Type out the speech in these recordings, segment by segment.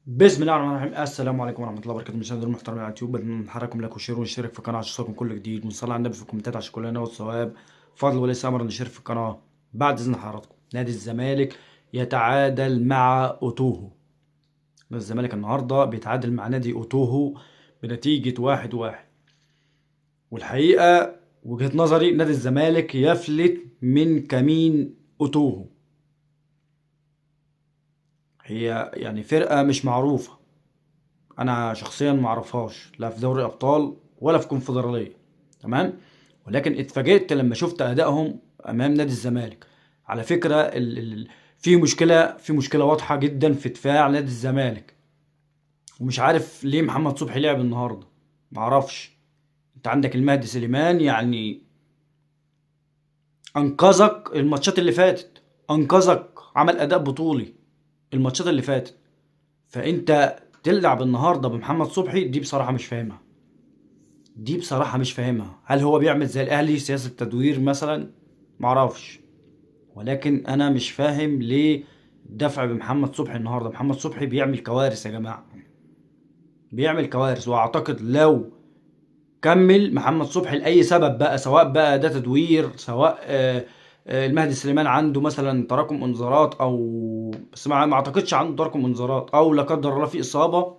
بسم الله الرحمن الرحيم. السلام عليكم ورحمه الله وبركاته. مشاهدينا المحترمين على اليوتيوب، بنحركم لايك وشير ونشترك في القناه عشان يوصلكم كل جديد، ونصلي على النبي في الكومنتات عشان كلنا والثواب. فضل وليس امر نشترك في القناه. بعد اذن حضراتكم، نادي الزمالك يتعادل مع اوتوهو. نادي الزمالك النهارده بيتعادل مع نادي اوتوهو بنتيجه 1-1. والحقيقه وجهه نظري نادي الزمالك يفلت من كمين اوتوهو. هي يعني فرقه مش معروفه، انا شخصيا ما اعرفهاش لا في دوري ابطال ولا في كونفدراليه، تمام. ولكن اتفاجئت لما شفت ادائهم امام نادي الزمالك. على فكره في مشكله واضحه جدا في دفاع نادي الزمالك، ومش عارف ليه محمد صبحي لعب النهارده، ما اعرفش. انت عندك المهدي سليمان، يعني انقذك الماتشات اللي فاتت، انقذك، عمل اداء بطولي الماتشات اللي فاتت. فانت تلعب النهارده بمحمد صبحي، دي بصراحه مش فاهمها. هل هو بيعمل زي الاهلي سياسة تدوير مثلا؟ معرفش. ولكن انا مش فاهم ليه الدفع بمحمد صبحي النهارده. محمد صبحي بيعمل كوارث يا جماعة، بيعمل كوارث. واعتقد لو كمل محمد صبحي لأي سبب بقى، سواء بقى ده تدوير، سواء المهدي سليمان عنده مثلا تراكم انذارات، او بس ما اعتقدش عنده تراكم انذارات، او لا قدر الله في اصابة،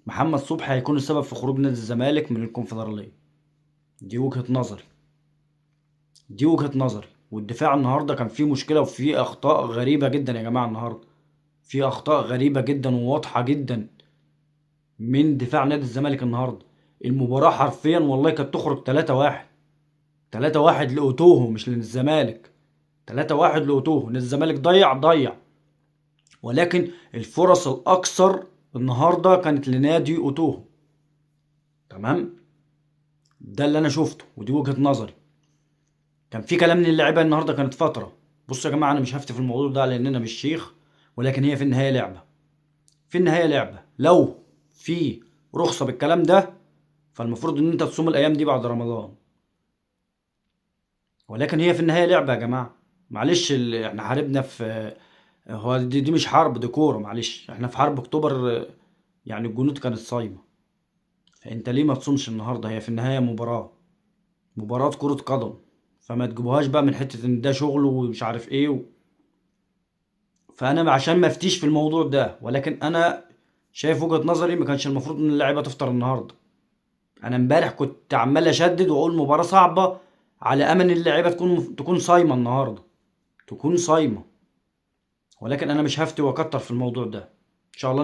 محمد صبحي هيكون السبب في خروج نادي الزمالك من الكونفدرالية. دي وجهة نظري، والدفاع النهارده كان فيه مشكله وفيه اخطاء غريبه جدا يا جماعه. النهارده في اخطاء غريبه جدا وواضحه جدا من دفاع نادي الزمالك النهارده. المباراه حرفيا والله كانت تخرج 3-1. 3-1 لاوتوهو مش للزمالك. 3-1 لاوتوهو. نادي الزمالك ضيع. ولكن الفرص الاكثر النهارده كانت لنادي اوتوهو، تمام. ده اللي انا شفته ودي وجهه نظري. كان في كلام من اللعيبه النهارده، كانت فتره. بصوا يا جماعه، انا مش هفتي في الموضوع ده لان انا مش شيخ، ولكن هي في النهايه لعبه. لو في رخصه بالكلام ده، فالمفروض ان انت تصوم الايام دي بعد رمضان. ولكن هي في النهايه لعبه يا جماعه. معلش، احنا حاربنا في، هو دي مش حرب، دي كوره. معلش، احنا في حرب اكتوبر، يعني الجنود كانت صايمه. فانت ليه ما تصومش النهارده؟ هي في النهايه مباراه كره قدم. فما تجيبوهاش بقى من حته ان ده شغل ومش عارف ايه. فانا عشان ما افتيش في الموضوع ده، ولكن انا شايف وجهة نظري ما كانش المفروض ان اللعيبه تفطر النهارده. انا امبارح كنت عمال اشدد واقول مباراة صعبة، على امل اللعيبه تكون صايمة النهارده، تكون صايمة. ولكن انا مش هفتي واكتر في الموضوع ده. ان شاء الله